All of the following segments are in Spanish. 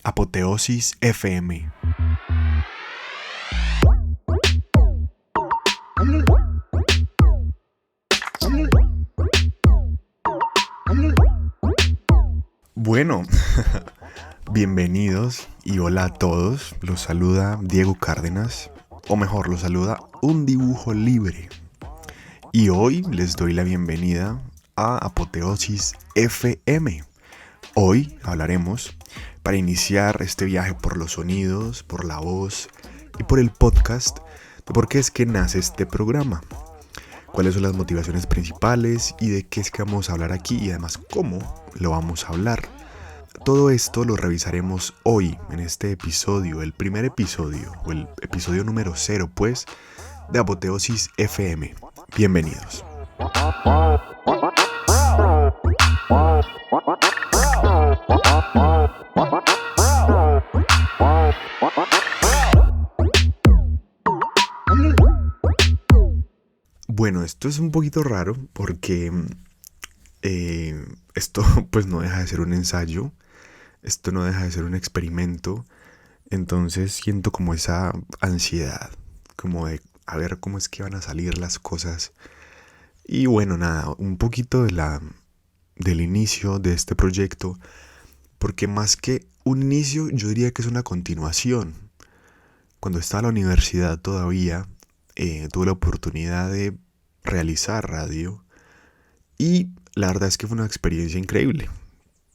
Apoteosis FM. Bueno, bienvenidos y hola a todos. Los saluda Diego Cárdenas, o mejor, los saluda Un Dibujo Libre. Y hoy les doy la bienvenida a Apoteosis FM. Hoy hablaremos, para iniciar este viaje por los sonidos, por la voz y por el podcast, de por qué es que nace este programa, cuáles son las motivaciones principales y de qué es que vamos a hablar aquí y además cómo lo vamos a hablar. Todo esto lo revisaremos hoy en este episodio, el primer episodio, o el episodio número 0, pues, de Apoteosis FM. Bienvenidos. Bueno, esto es un poquito raro porque esto pues no deja de ser un ensayo, esto no deja de ser un experimento, entonces siento como esa ansiedad, como de a ver cómo es que van a salir las cosas. Y bueno, nada, un poquito del inicio de este proyecto, porque más que un inicio yo diría que es una continuación. Cuando estaba en la universidad todavía tuve la oportunidad de realizar radio y la verdad es que fue una experiencia increíble,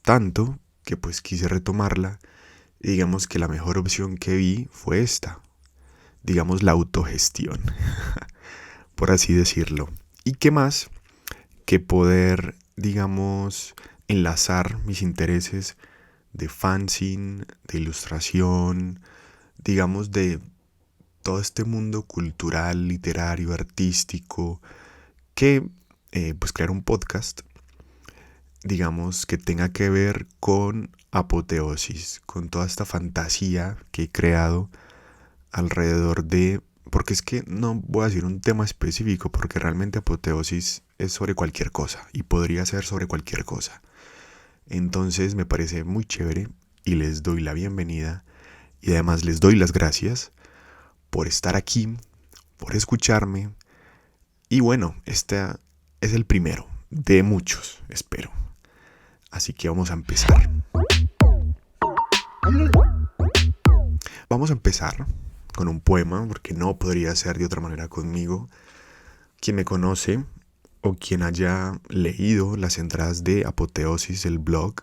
tanto que pues quise retomarla y digamos que la mejor opción que vi fue esta, digamos la autogestión, por así decirlo. ¿Y qué más que poder, digamos, enlazar mis intereses de fanzine, de ilustración, digamos de todo este mundo cultural, literario, artístico, que pues crear un podcast, digamos, que tenga que ver con apoteosis, con toda esta fantasía que he creado alrededor de, porque es que no voy a decir un tema específico, porque realmente apoteosis es sobre cualquier cosa y podría ser sobre cualquier cosa. Entonces me parece muy chévere y les doy la bienvenida y además les doy las gracias por estar aquí, por escucharme. Y bueno, este es el primero de muchos, espero. Así que vamos a empezar. Vamos a empezar con un poema, porque no podría ser de otra manera conmigo. Quien me conoce o quien haya leído las entradas de Apoteosis, el blog,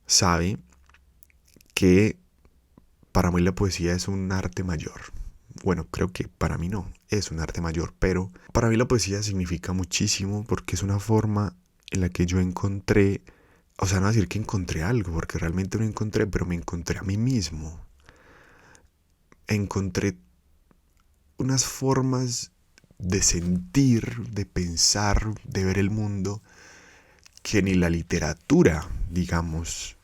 sabe que para mí la poesía es un arte mayor. Bueno, creo que para mí no, es un arte mayor, pero para mí la poesía significa muchísimo porque es una forma en la que yo encontré, o sea, no decir que encontré algo, porque realmente no encontré, pero me encontré a mí mismo. Encontré unas formas de sentir, de pensar, de ver el mundo que ni la literatura, digamos,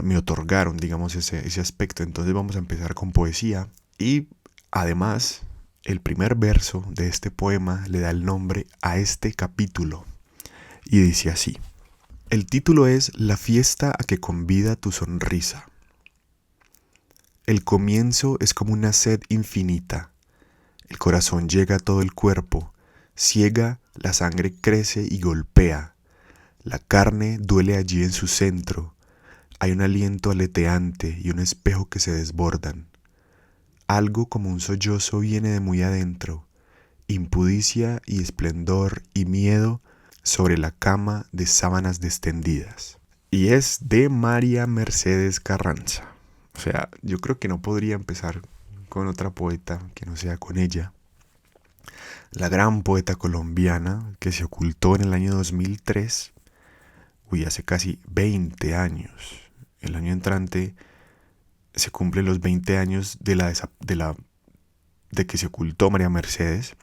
me otorgaron, digamos, ese aspecto. Entonces vamos a empezar con poesía y además el primer verso de este poema le da el nombre a este capítulo y dice así: el título es La fiesta a que convida tu sonrisa. El comienzo es como una sed infinita. El corazón llega a todo el cuerpo, ciega, la sangre crece y golpea. La carne duele allí en su centro. Hay un aliento aleteante y un espejo que se desbordan. Algo como un sollozo viene de muy adentro, impudicia y esplendor y miedo sobre la cama de sábanas descendidas. Y es de María Mercedes Carranza. O sea, yo creo que no podría empezar con otra poeta que no sea con ella. La gran poeta colombiana que se ocultó en el año 2003, hace casi 20 años. El año entrante se cumplen los 20 años de que se ocultó María Mercedes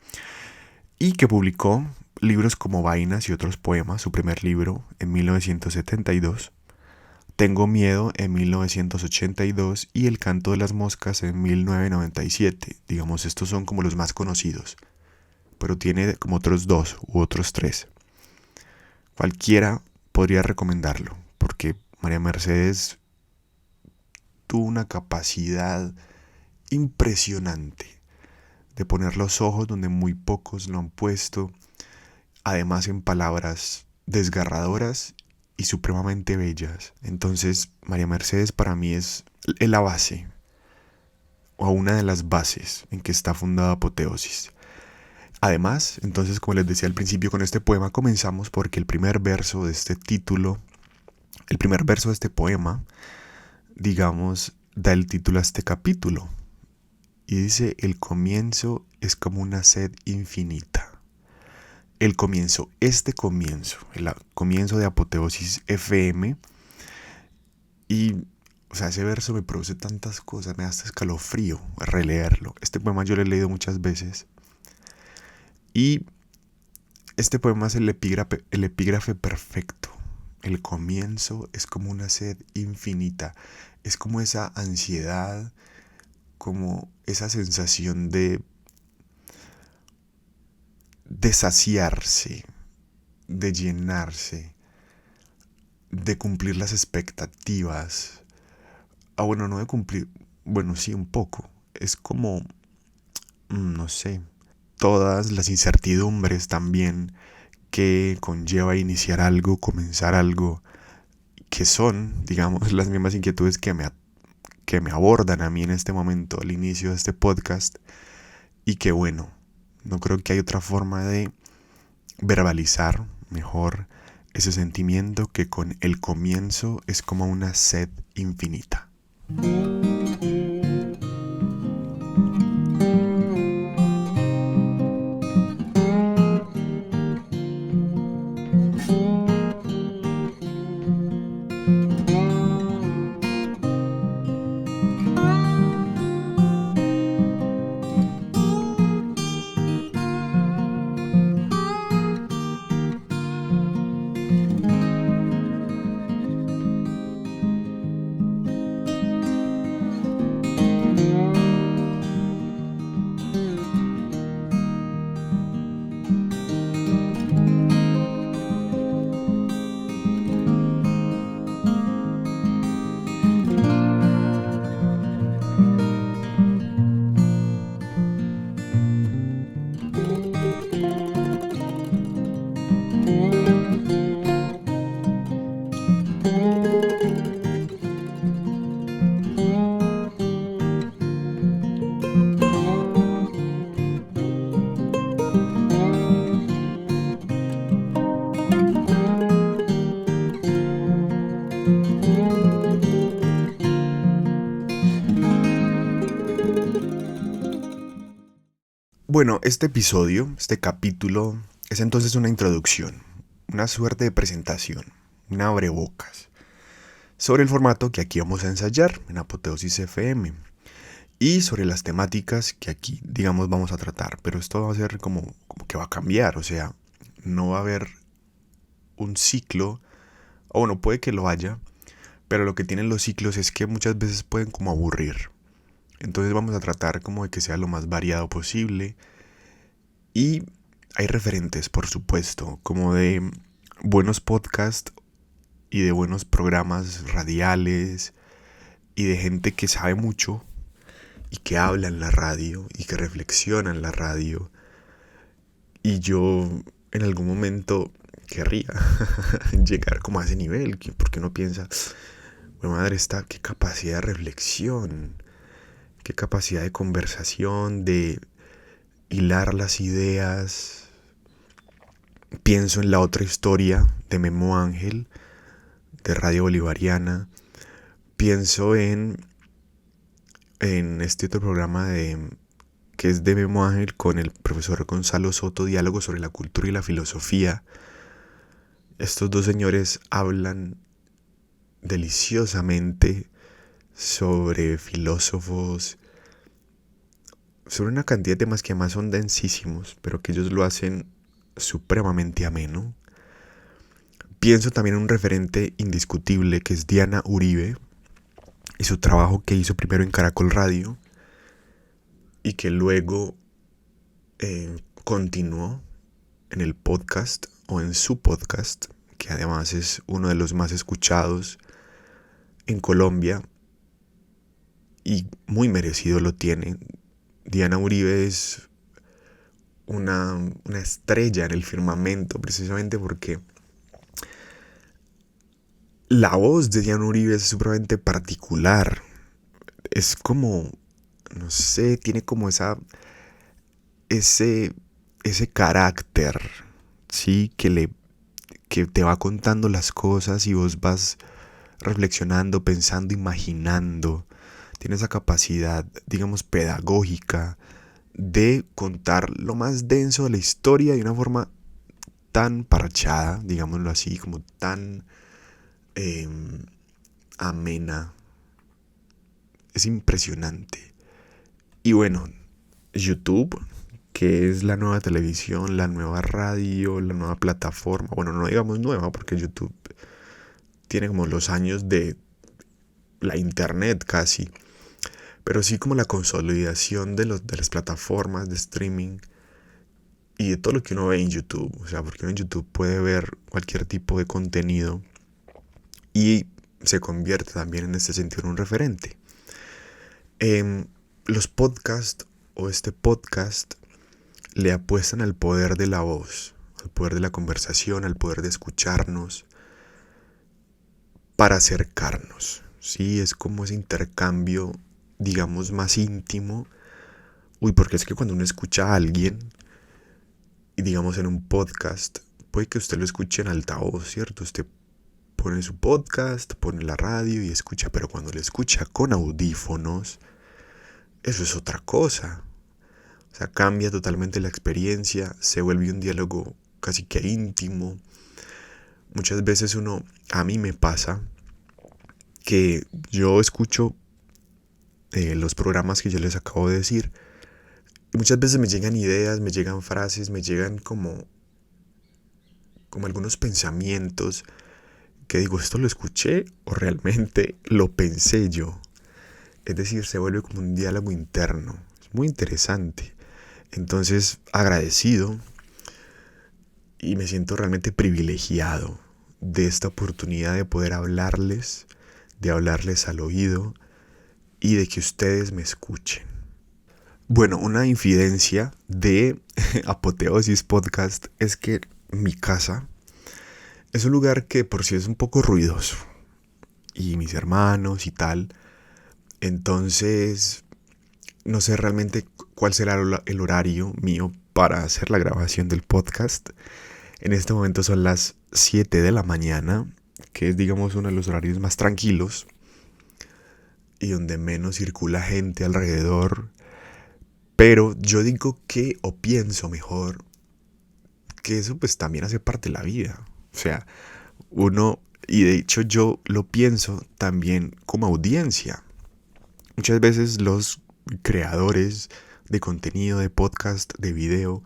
y que publicó libros como Vainas y otros poemas, su primer libro en 1972, Tengo miedo en 1982 y El canto de las moscas en 1997. Digamos, estos son como los más conocidos, pero tiene como otros 2 u otros 3. Cualquiera podría recomendarlo, porque María Mercedes tuvo una capacidad impresionante de poner los ojos donde muy pocos lo han puesto, además en palabras desgarradoras y supremamente bellas. Entonces, María Mercedes para mí es la base, o una de las bases en que está fundada Apoteosis. Además, entonces, como les decía al principio, con este poema comenzamos porque el primer verso de este título, el primer verso de este poema, digamos, da el título a este capítulo. Y dice, el comienzo es como una sed infinita. El comienzo el comienzo de Apoteosis FM. Y, o sea, ese verso me produce tantas cosas, me da hasta escalofrío releerlo. Este poema yo lo he leído muchas veces. Y este poema es el epígrafe perfecto. El comienzo es como una sed infinita. Es como esa ansiedad, como esa sensación de saciarse, de llenarse, de cumplir las expectativas. Bueno, no de cumplir, bueno, sí, un poco. Es como, no sé, todas las incertidumbres también que conlleva iniciar algo, comenzar algo, que son, digamos, las mismas inquietudes que me abordan a mí en este momento, al inicio de este podcast, y que bueno, no creo que hay otra forma de verbalizar mejor ese sentimiento que con el comienzo es como una sed infinita. Bueno, este capítulo, es entonces una introducción, una suerte de presentación, un abrebocas, sobre el formato que aquí vamos a ensayar en Apoteosis FM y sobre las temáticas que aquí, digamos, vamos a tratar. Pero esto va a ser como que va a cambiar, o sea, no va a haber un ciclo, o bueno, puede que lo haya, pero lo que tienen los ciclos es que muchas veces pueden como aburrir. Entonces vamos a tratar como de que sea lo más variado posible. Y hay referentes, por supuesto, como de buenos podcasts y de buenos programas radiales y de gente que sabe mucho y que habla en la radio y que reflexiona en la radio. Y yo en algún momento querría llegar como a ese nivel, porque uno piensa, bueno, madre, qué capacidad de reflexión, qué capacidad de conversación, de hilar las ideas. Pienso en la otra historia de Memo Ángel, de Radio Bolivariana. Pienso en este otro programa que es de Memo Ángel con el profesor Gonzalo Soto, Diálogo sobre la cultura y la filosofía. Estos dos señores hablan deliciosamente sobre filósofos, sobre una cantidad de temas que además son densísimos, pero que ellos lo hacen supremamente ameno. Pienso también en un referente indiscutible que es Diana Uribe y su trabajo que hizo primero en Caracol Radio y que luego continuó en el podcast o en su podcast, que además es uno de los más escuchados en Colombia y muy merecido lo tiene. Diana Uribe es una estrella en el firmamento, precisamente porque la voz de Diana Uribe es supremamente particular. Es como, no sé, tiene como ese, ese carácter, ¿sí? Que te va contando las cosas y vos vas reflexionando, pensando, imaginando. Tiene esa capacidad, digamos, pedagógica de contar lo más denso de la historia de una forma tan parchada, digámoslo así, como tan eh, amena. Es impresionante. Y bueno, YouTube, que es la nueva televisión, la nueva radio, la nueva plataforma. Bueno, no digamos nueva porque YouTube tiene como los años de la internet casi. Pero sí como la consolidación de las plataformas de streaming y de todo lo que uno ve en YouTube. O sea, porque uno en YouTube puede ver cualquier tipo de contenido y se convierte también en este sentido en un referente. Los podcasts o este podcast le apuestan al poder de la voz, al poder de la conversación, al poder de escucharnos para acercarnos. Sí, es como ese intercambio, digamos, más íntimo. Uy, porque es que cuando uno escucha a alguien, y digamos en un podcast, puede que usted lo escuche en altavoz, ¿cierto? Usted pone su podcast, pone la radio y escucha, pero cuando lo escucha con audífonos, eso es otra cosa. O sea, cambia totalmente la experiencia, se vuelve un diálogo casi que íntimo. Muchas veces a mí me pasa que yo escucho los programas que yo les acabo de decir. Y muchas veces me llegan ideas, me llegan frases, me llegan como algunos pensamientos que digo, ¿esto lo escuché o realmente lo pensé yo? Es decir, se vuelve como un diálogo interno. Es muy interesante. Entonces, agradecido y me siento realmente privilegiado de esta oportunidad de poder hablarles, de hablarles al oído y de que ustedes me escuchen. Bueno, una infidencia de Apoteosis Podcast es que mi casa es un lugar que por sí es un poco ruidoso y mis hermanos y tal. Entonces, no sé realmente cuál será el horario mío para hacer la grabación del podcast. En este momento son las 7 de la mañana, que es digamos uno de los horarios más tranquilos y donde menos circula gente alrededor. Pero yo digo que, o pienso mejor, que eso pues también hace parte de la vida. O sea, uno, y de hecho yo lo pienso también como audiencia. Muchas veces los creadores de contenido, de podcast, de video,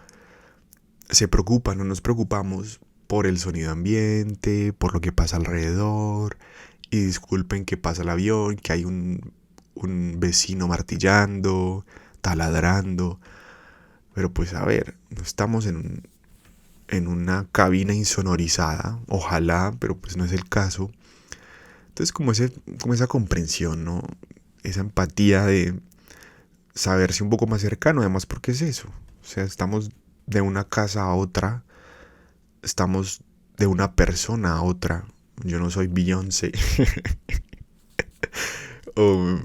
se preocupan o nos preocupamos por el sonido ambiente, por lo que pasa alrededor. Y disculpen que pasa el avión, que hay un vecino martillando, taladrando. Pero pues a ver, no estamos en una cabina insonorizada, ojalá, pero pues no es el caso. Entonces como esa comprensión, ¿no? Esa empatía de saberse un poco más cercano, además porque es eso. O sea, estamos de una casa a otra, estamos de una persona a otra. Yo no soy Beyoncé. O,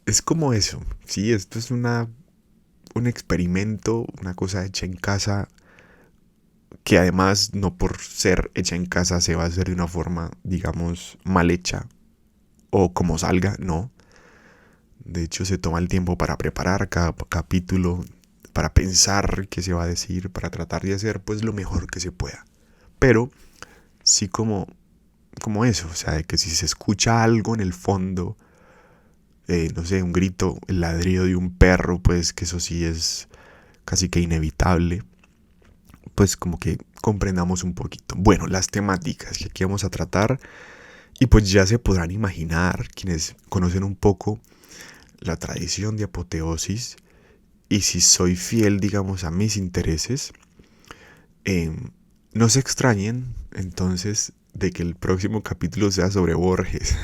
es como eso, sí, esto es un experimento, una cosa hecha en casa, que además no por ser hecha en casa se va a hacer de una forma, digamos, mal hecha o como salga, no. De hecho, se toma el tiempo para preparar cada capítulo, para pensar qué se va a decir, para tratar de hacer pues lo mejor que se pueda. Pero sí como eso, o sea, de que si se escucha algo en el fondo, no sé, un grito, el ladrido de un perro, pues que eso sí es casi que inevitable, pues como que comprendamos un poquito. Bueno, las temáticas que aquí vamos a tratar, y pues ya se podrán imaginar quienes conocen un poco la tradición de Apoteosis, y si soy fiel, digamos, a mis intereses, eh, no se extrañen entonces de que el próximo capítulo sea sobre Borges.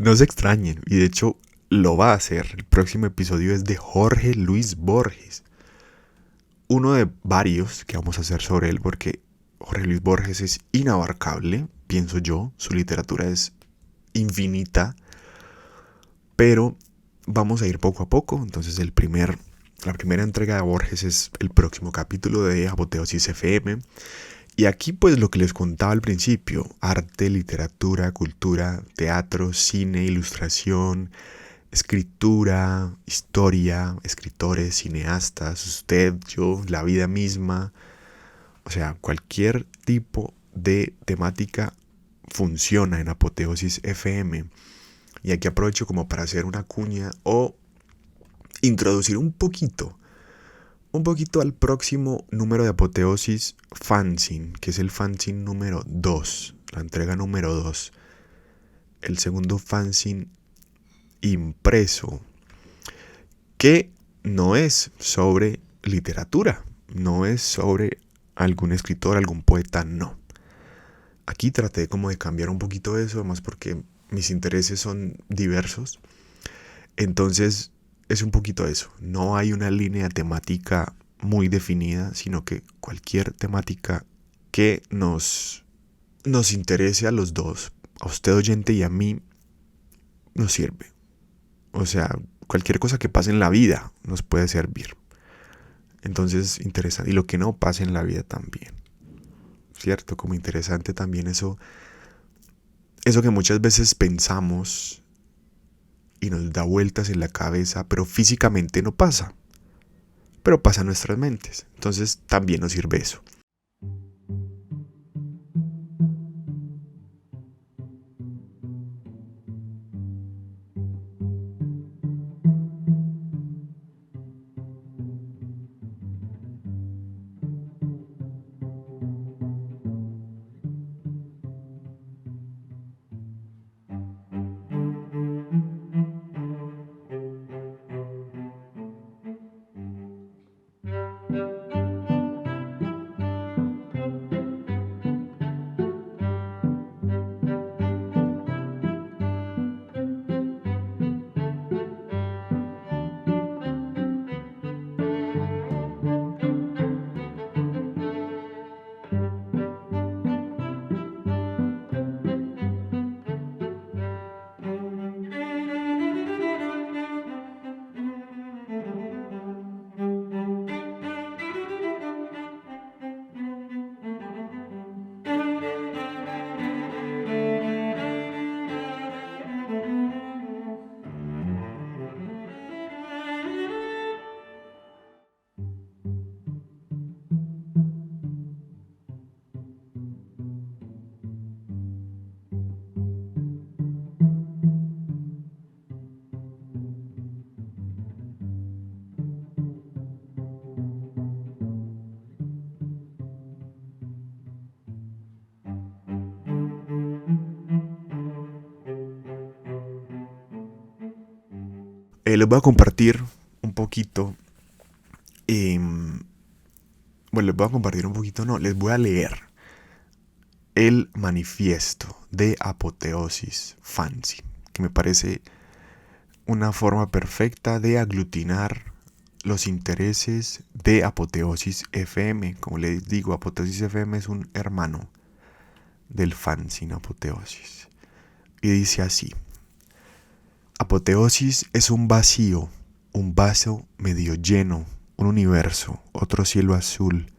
No se extrañen, y de hecho lo va a hacer. El próximo episodio es de Jorge Luis Borges. Uno de varios que vamos a hacer sobre él, porque Jorge Luis Borges es inabarcable, pienso yo. Su literatura es infinita, pero vamos a ir poco a poco. Entonces la primera entrega de Borges es el próximo capítulo de Apoteosis FM. Y aquí pues lo que les contaba al principio: arte, literatura, cultura, teatro, cine, ilustración, escritura, historia, escritores, cineastas, usted, yo, la vida misma. O sea, cualquier tipo de temática funciona en Apoteosis FM. Y aquí aprovecho como para hacer una cuña o introducir un poquito al próximo número de Apoteosis Fanzine, que es el fanzine número 2, la entrega número 2. El segundo fanzine impreso, que no es sobre literatura, no es sobre algún escritor, algún poeta, no. Aquí traté como de cambiar un poquito eso, además porque mis intereses son diversos. Entonces es un poquito eso. No hay una línea temática muy definida, sino que cualquier temática que nos interese a los dos, a usted oyente y a mí, nos sirve. O sea, cualquier cosa que pase en la vida nos puede servir. Entonces, interesante. Y lo que no pase en la vida también. ¿Cierto? Como interesante también eso que muchas veces pensamos y nos da vueltas en la cabeza, pero físicamente no pasa. Pero pasa en nuestras mentes. Entonces también nos sirve eso. Les voy a compartir un poquito. Bueno, les voy a compartir un poquito, no, les voy a leer el manifiesto de Apoteosis Fanzine, que me parece una forma perfecta de aglutinar los intereses de Apoteosis FM. Como les digo, Apoteosis FM es un hermano del fanzine Apoteosis. Y dice así: Apoteosis es un vacío, un vaso medio lleno, un universo, otro cielo azul,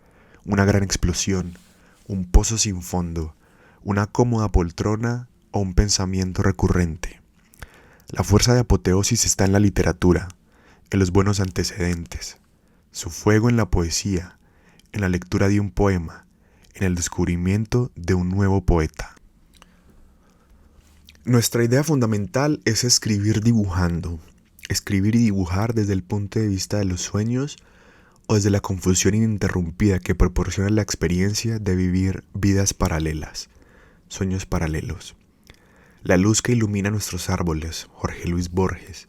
una gran explosión, un pozo sin fondo, una cómoda poltrona o un pensamiento recurrente. La fuerza de Apoteosis está en la literatura, en los buenos antecedentes, su fuego en la poesía, en la lectura de un poema, en el descubrimiento de un nuevo poeta. Nuestra idea fundamental es escribir dibujando, escribir y dibujar desde el punto de vista de los sueños o desde la confusión ininterrumpida que proporciona la experiencia de vivir vidas paralelas, sueños paralelos. La luz que ilumina nuestros árboles, Jorge Luis Borges.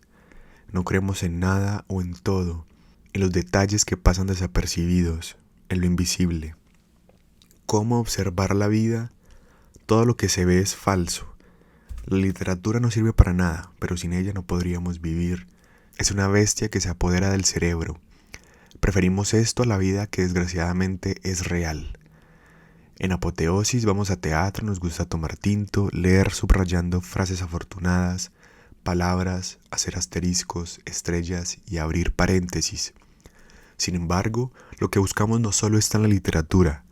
No creemos en nada o en todo, en los detalles que pasan desapercibidos, en lo invisible. ¿Cómo observar la vida? Todo lo que se ve es falso. La literatura no sirve para nada, pero sin ella no podríamos vivir. Es una bestia que se apodera del cerebro. Preferimos esto a la vida que desgraciadamente es real. En Apoteosis vamos a teatro, nos gusta tomar tinto, leer subrayando frases afortunadas, palabras, hacer asteriscos, estrellas y abrir paréntesis. Sin embargo, lo que buscamos no solo está en la literatura,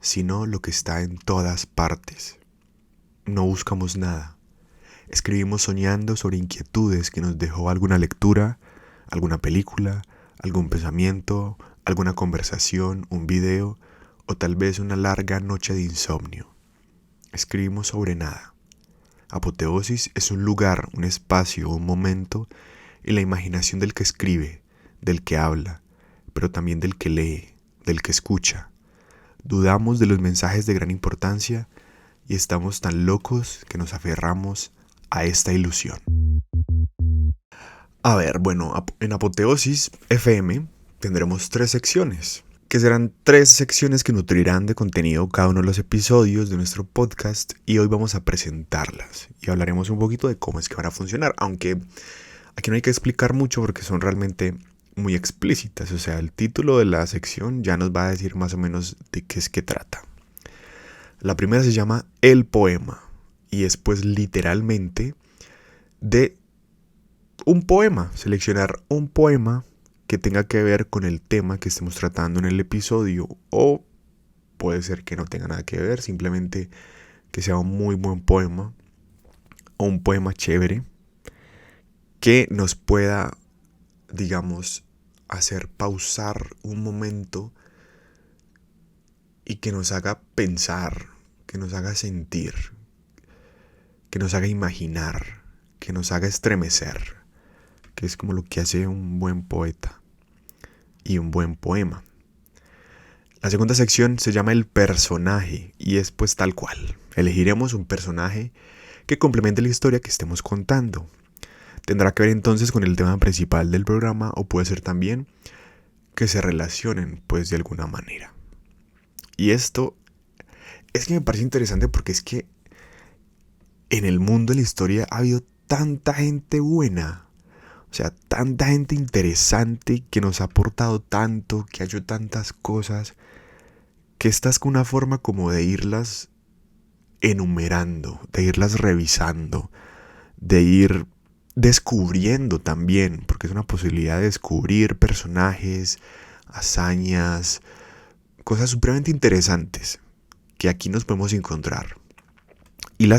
sino lo que está en todas partes. No buscamos nada. Escribimos soñando sobre inquietudes que nos dejó alguna lectura, alguna película, algún pensamiento, alguna conversación, un video o tal vez una larga noche de insomnio. Escribimos sobre nada. Apoteosis es un lugar, un espacio, un momento y la imaginación del que escribe, del que habla, pero también del que lee, del que escucha. Dudamos de los mensajes de gran importancia y estamos tan locos que nos aferramos a esta ilusión. A ver, bueno, en Apoteosis FM tendremos 3 secciones, que serán 3 secciones que nutrirán de contenido cada uno de los episodios de nuestro podcast y hoy vamos a presentarlas y hablaremos un poquito de cómo es que van a funcionar, aunque aquí no hay que explicar mucho porque son realmente muy explícitas, o sea, el título de la sección ya nos va a decir más o menos de qué es que trata. La primera se llama El Poema y es pues literalmente de un poema, seleccionar un poema que tenga que ver con el tema que estemos tratando en el episodio o puede ser que no tenga nada que ver, simplemente que sea un muy buen poema o un poema chévere que nos pueda, digamos, hacer pausar un momento y que nos haga pensar, que nos haga sentir, que nos haga imaginar, que nos haga estremecer, que es como lo que hace un buen poeta y un buen poema. La segunda sección se llama el personaje y es pues tal cual. Elegiremos un personaje que complemente la historia que estemos contando. Tendrá que ver entonces con el tema principal del programa o puede ser también que se relacionen pues de alguna manera. Y esto es que me parece interesante porque es que en el mundo de la historia ha habido tanta gente buena. O sea, tanta gente interesante que nos ha aportado tanto, que ha hecho tantas cosas, que esta es una forma como de irlas enumerando, de irlas revisando, de ir descubriendo también, porque es una posibilidad de descubrir personajes, hazañas, cosas supremamente interesantes que aquí nos podemos encontrar. Y la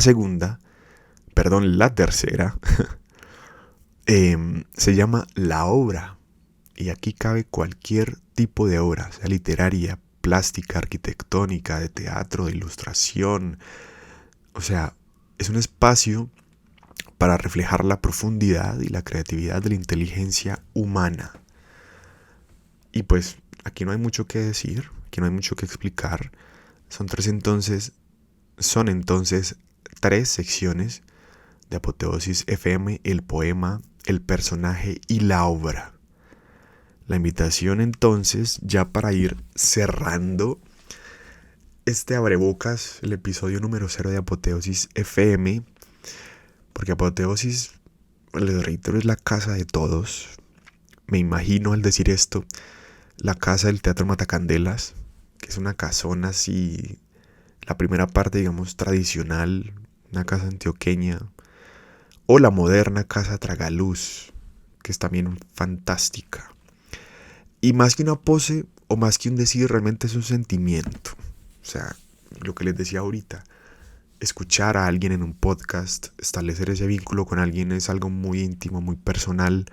tercera, se llama La Obra. Y aquí cabe cualquier tipo de obra, sea literaria, plástica, arquitectónica, de teatro, de ilustración. O sea, es un espacio para reflejar la profundidad y la creatividad de la inteligencia humana. Y pues aquí no hay mucho que decir, aquí no hay mucho que explicar. Son entonces 3 secciones de Apoteosis FM, el poema, el personaje y la obra. La invitación entonces, ya para ir cerrando este abrebocas, el episodio número 0 de Apoteosis FM, porque Apoteosis, les reitero, es la casa de todos. Me imagino al decir esto, la casa del Teatro Matacandelas, que es una casona así, la primera parte, digamos, tradicional, una casa antioqueña, o la moderna casa Tragaluz, que es también fantástica. Y más que una pose o más que un decir, realmente es un sentimiento. O sea, lo que les decía ahorita, escuchar a alguien en un podcast, establecer ese vínculo con alguien es algo muy íntimo, muy personal.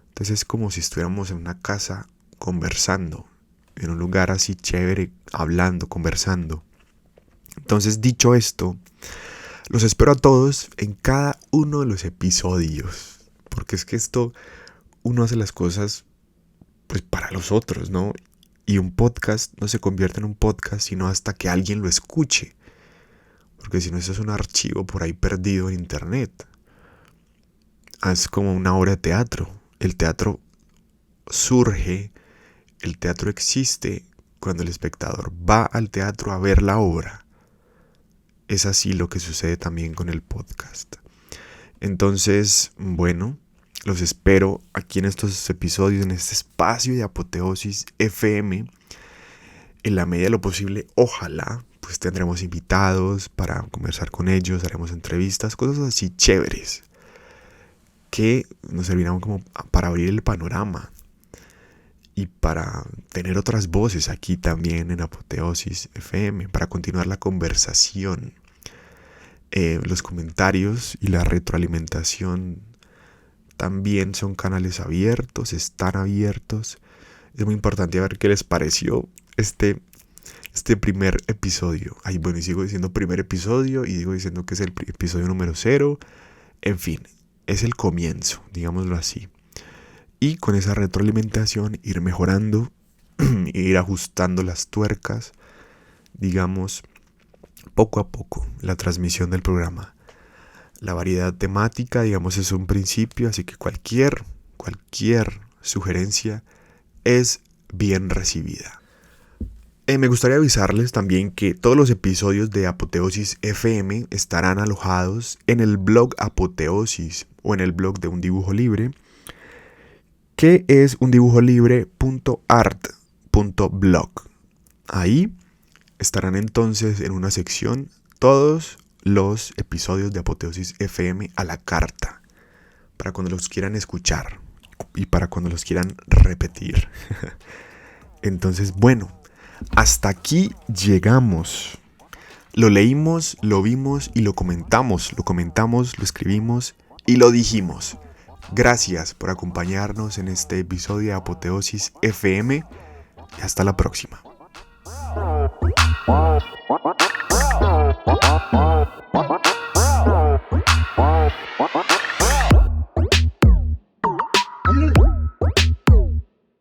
Entonces es como si estuviéramos en una casa conversando, en un lugar así chévere, hablando, conversando. Entonces, dicho esto, los espero a todos en cada uno de los episodios, porque es que uno hace las cosas pues para los otros, ¿no? Y un podcast no se convierte en un podcast sino hasta que alguien lo escuche, porque si no, eso es un archivo por ahí perdido en internet. Es como una obra de teatro. El teatro surge, el teatro existe cuando el espectador va al teatro a ver la obra. Es así lo que sucede también con el podcast. Entonces, bueno, los espero aquí en estos episodios, en este espacio de Apoteosis FM. En la medida de lo posible, ojalá, pues tendremos invitados para conversar con ellos, haremos entrevistas, cosas así chéveres que nos servirán como para abrir el panorama y para tener otras voces aquí también en Apoteosis FM, para continuar la conversación. Los comentarios y la retroalimentación también son canales abiertos, están abiertos. Es muy importante ver qué les pareció este primer episodio. Ay, bueno, y sigo diciendo primer episodio y digo diciendo que es el episodio número 0. En fin, es el comienzo, digámoslo así. Y con esa retroalimentación ir mejorando, ir ajustando las tuercas, digamos, poco a poco, la transmisión del programa. La variedad temática, digamos, es un principio, así que cualquier sugerencia es bien recibida. Me gustaría avisarles también que todos los episodios de Apoteosis FM estarán alojados en el blog Apoteosis o en el blog de Un Dibujo Libre, que es undibujolibre.art.blog. Ahí estarán entonces en una sección todos los episodios de Apoteosis FM a la carta, para cuando los quieran escuchar y para cuando los quieran repetir. Entonces, bueno, hasta aquí llegamos. Lo leímos, lo vimos y lo comentamos, lo escribimos y lo dijimos. Gracias por acompañarnos en este episodio de Apoteosis FM y hasta la próxima.